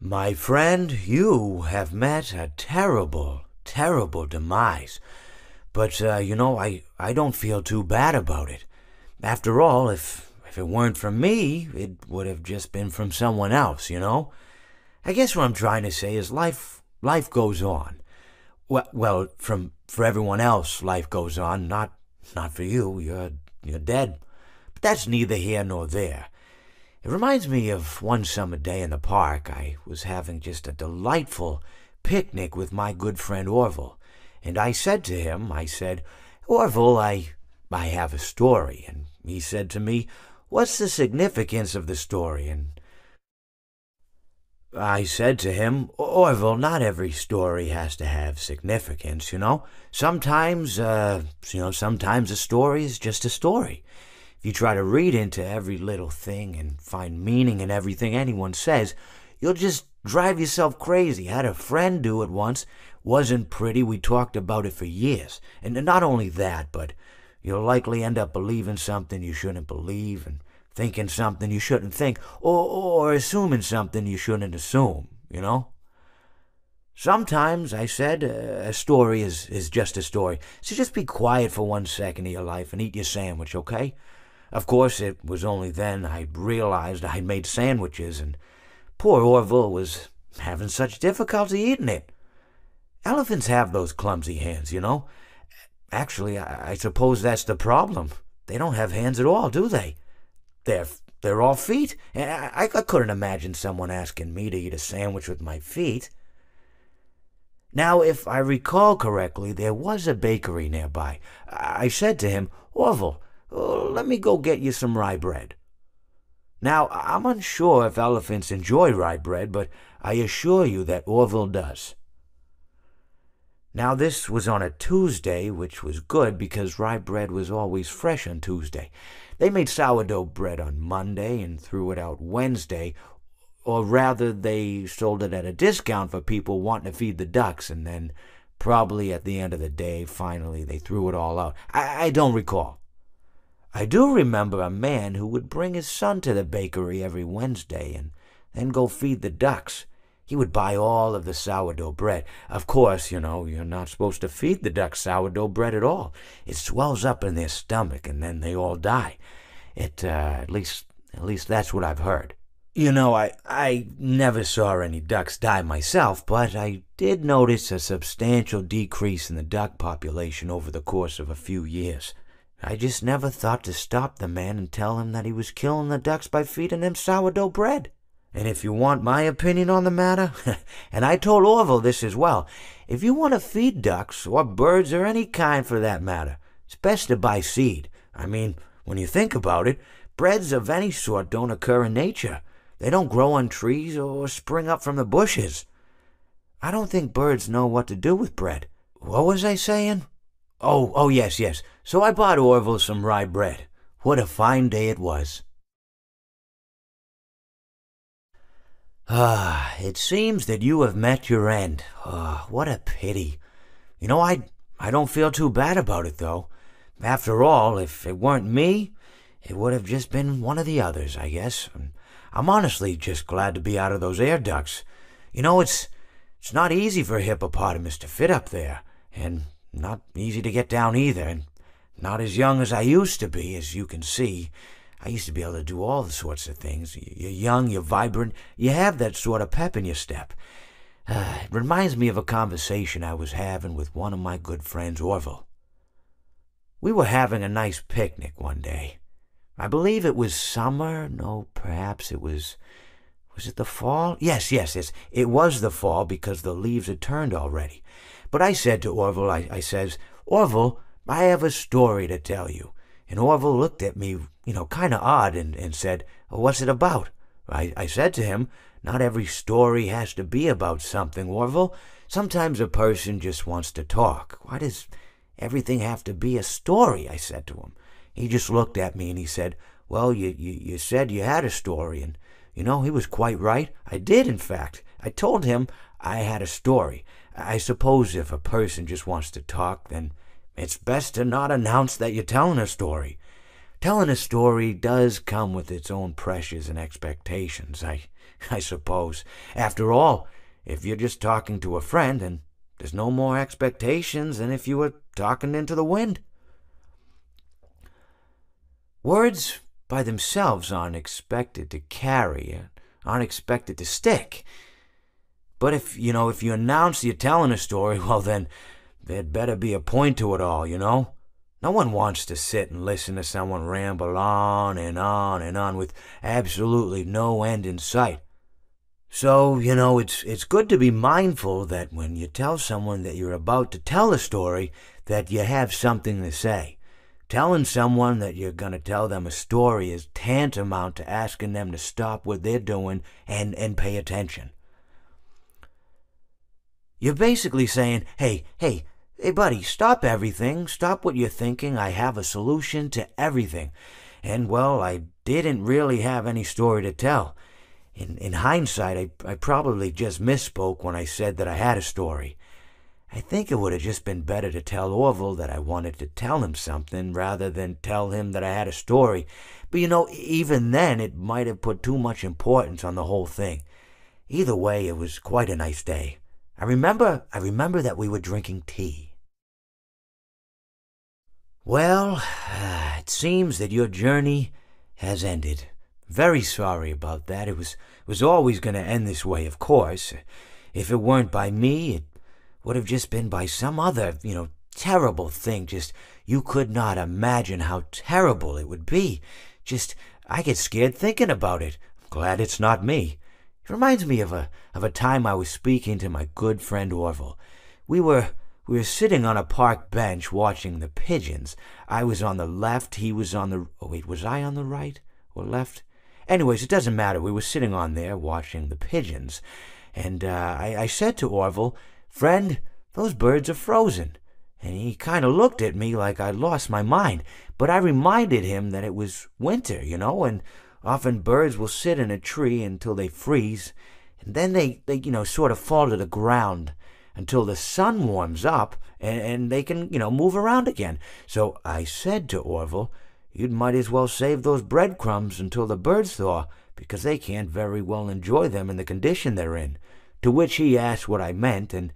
My friend, you have met a terrible, terrible demise. But, I don't feel too bad about it. After all, if it weren't from me, it would have just been from someone else, you know? I guess what I'm trying to say is life goes on. Well, for everyone else, life goes on, not for you. You're dead. But that's neither here nor there. It reminds me of one summer day in the park. I was having just a delightful picnic with my good friend Orville. And I said to him, Orville, I have a story. And he said to me, what's the significance of the story? And I said to him, Orville, not every story has to have significance, you know? Sometimes a story is just a story. If you try to read into every little thing and find meaning in everything anyone says, you'll just drive yourself crazy. I had a friend do it once. Wasn't pretty. We talked about it for years. And not only that, but you'll likely end up believing something you shouldn't believe and thinking something you shouldn't think, or assuming something you shouldn't assume, you know? Sometimes, I said, a story is just a story. So just be quiet for 1 second of your life and eat your sandwich, okay? Of course, it was only then I realized I made sandwiches, and poor Orville was having such difficulty eating it. Elephants have those clumsy hands, you know? Actually, I suppose that's the problem. They don't have hands at all, do they? They're all feet. I couldn't imagine someone asking me to eat a sandwich with my feet. Now, if I recall correctly, there was a bakery nearby. I said to him, Orville, let me go get you some rye bread. Now, I'm unsure if elephants enjoy rye bread, but I assure you that Orville does. Now, this was on a Tuesday, which was good because rye bread was always fresh on Tuesday. They made sourdough bread on Monday and threw it out Wednesday, or rather they sold it at a discount for people wanting to feed the ducks, and then probably at the end of the day, finally, they threw it all out. I don't recall. I do remember a man who would bring his son to the bakery every Wednesday and then go feed the ducks. He would buy all of the sourdough bread. Of course, you're not supposed to feed the ducks sourdough bread at all. It swells up in their stomach and then they all die. At least that's what I've heard. I never saw any ducks die myself, but I did notice a substantial decrease in the duck population over the course of a few years. I just never thought to stop the man and tell him that he was killing the ducks by feeding them sourdough bread. And if you want my opinion on the matter, and I told Orville this as well, if you want to feed ducks, or birds, or any kind for that matter, it's best to buy seed. I mean, when you think about it, breads of any sort don't occur in nature. They don't grow on trees or spring up from the bushes. I don't think birds know what to do with bread. What was I saying? Oh, yes. So I bought Orville some rye bread. What a fine day it was. It seems that you have met your end. What a pity. I don't feel too bad about it, though. After all, if it weren't me, it would have just been one of the others, I guess. I'm honestly just glad to be out of those air ducts. It's not easy for a hippopotamus to fit up there, and not easy to get down either, and not as young as I used to be, as you can see. I used to be able to do all the sorts of things. You're young, you're vibrant, you have that sort of pep in your step. It reminds me of a conversation I was having with one of my good friends, Orville. We were having a nice picnic one day. I believe it was summer. No, perhaps it was... Was it the fall? Yes, it was the fall because the leaves had turned already. But I said to Orville, I says, Orville, I have a story to tell you. And Orville looked at me, kind of odd and said, what's it about? I said to him, not every story has to be about something, Orville. Sometimes a person just wants to talk. Why does everything have to be a story? I said to him. He just looked at me and he said, well, you said you had a story. And, he was quite right. I did, in fact. I told him I had a story. I suppose if a person just wants to talk, then it's best to not announce that you're telling a story. Telling a story does come with its own pressures and expectations. I suppose. After all, if you're just talking to a friend, then there's no more expectations than if you were talking into the wind. Words by themselves aren't expected to carry, aren't expected to stick. But if you announce you're telling a story, well then, there'd better be a point to it all, No one wants to sit and listen to someone ramble on and on and on with absolutely no end in sight. So, it's good to be mindful that when you tell someone that you're about to tell a story, that you have something to say. Telling someone that you're going to tell them a story is tantamount to asking them to stop what they're doing and pay attention. You're basically saying, hey, buddy, stop everything. Stop what you're thinking. I have a solution to everything. And, well, I didn't really have any story to tell. In hindsight, I probably just misspoke when I said that I had a story. I think it would have just been better to tell Orville that I wanted to tell him something rather than tell him that I had a story. But, even then, it might have put too much importance on the whole thing. Either way, it was quite a nice day. I remember that we were drinking tea. Well, it seems that your journey has ended. Very sorry about that. It was always going to end this way, of course. If it weren't by me, it would have just been by some other, terrible thing. Just, you could not imagine how terrible it would be. Just, I get scared thinking about it. I'm glad it's not me. It reminds me of a time I was speaking to my good friend Orville. We were sitting on a park bench watching the pigeons. I was on the left, he was on the... Oh, wait, was I on the right or left? Anyways, it doesn't matter. We were sitting on there watching the pigeons. And I said to Orville, "Friend, those birds are frozen." And he kind of looked at me like I'd lost my mind. But I reminded him that it was winter, and often birds will sit in a tree until they freeze. And then they sort of fall to the ground until the sun warms up and they can, move around again. So I said to Orville, "You might as well save those breadcrumbs until the birds thaw, because they can't very well enjoy them in the condition they're in." To which he asked what I meant, and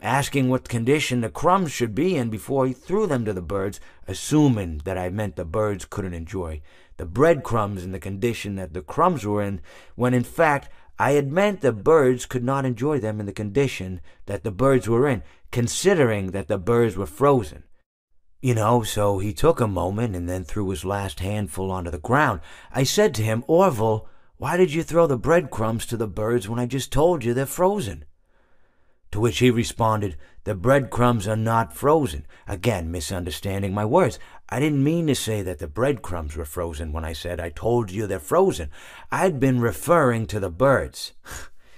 asking what condition the crumbs should be in before he threw them to the birds, assuming that I meant the birds couldn't enjoy the breadcrumbs in the condition that the crumbs were in, when in fact I had meant the birds could not enjoy them in the condition that the birds were in, considering that the birds were frozen. So he took a moment and then threw his last handful onto the ground. I said to him, "Orville, why did you throw the breadcrumbs to the birds when I just told you they're frozen?" To which he responded, "The breadcrumbs are not frozen." Again, misunderstanding my words. I didn't mean to say that the breadcrumbs were frozen when I said I told you they're frozen. I'd been referring to the birds.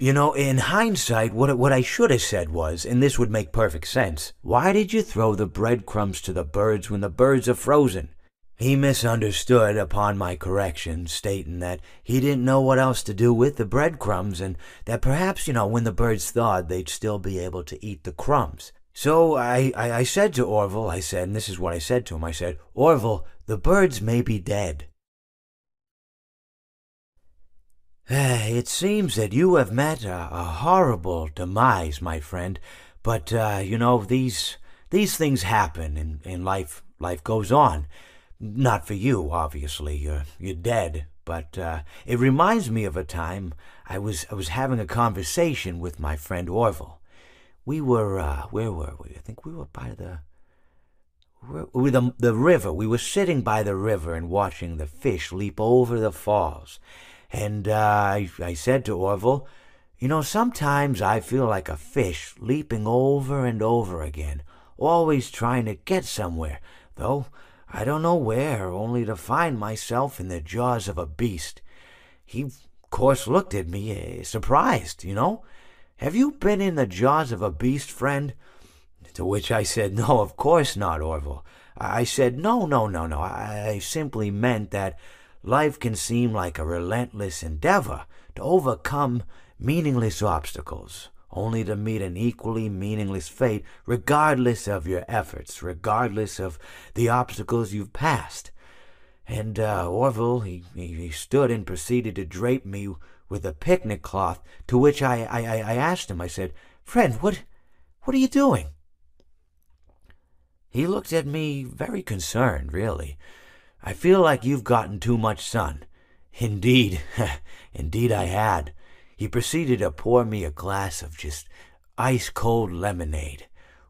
In hindsight, what I should have said was, and this would make perfect sense, "Why did you throw the breadcrumbs to the birds when the birds are frozen?" He misunderstood upon my correction, stating that he didn't know what else to do with the breadcrumbs, and that perhaps, when the birds thawed, they'd still be able to eat the crumbs. So I said to Orville, and this is what I said to him, I said, "Orville, the birds may be dead." It seems that you have met a horrible demise, my friend, but, these things happen, and life goes on. Not for you, obviously, you're dead, but it reminds me of a time I was having a conversation with my friend Orville. We were, where were we? I think we were by the river. We were sitting by the river and watching the fish leap over the falls. And I said to Orville, sometimes I feel like a fish leaping over and over again, always trying to get somewhere, though I don't know where, only to find myself in the jaws of a beast. He, of course, looked at me, surprised, "Have you been in the jaws of a beast, friend?" To which I said, "No, of course not, Orville." I said, No. I simply meant that life can seem like a relentless endeavor to overcome meaningless obstacles, only to meet an equally meaningless fate, regardless of your efforts, regardless of the obstacles you've passed. And Orville, he stood and proceeded to drape me with a picnic cloth, to which I asked him, I said, "Friend, what are you doing?" He looked at me very concerned, really. "I feel like you've gotten too much sun." Indeed, indeed I had. He proceeded to pour me a glass of just ice-cold lemonade.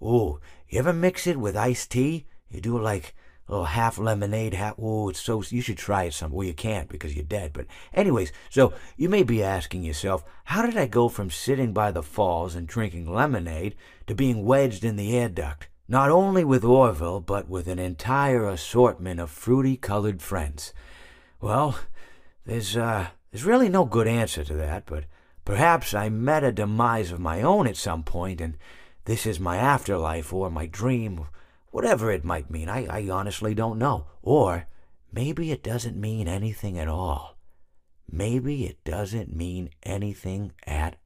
Ooh, you ever mix it with iced tea? You do like a little half lemonade, half... Ooh, it's so... You should try it some... Well, you can't because you're dead. But anyways, so you may be asking yourself, how did I go from sitting by the falls and drinking lemonade to being wedged in the air duct? Not only with Orville, but with an entire assortment of fruity-colored friends. Well, there's really no good answer to that, but perhaps I met a demise of my own at some point, and this is my afterlife or my dream, whatever it might mean. I honestly don't know. Or maybe it doesn't mean anything at all. Maybe it doesn't mean anything at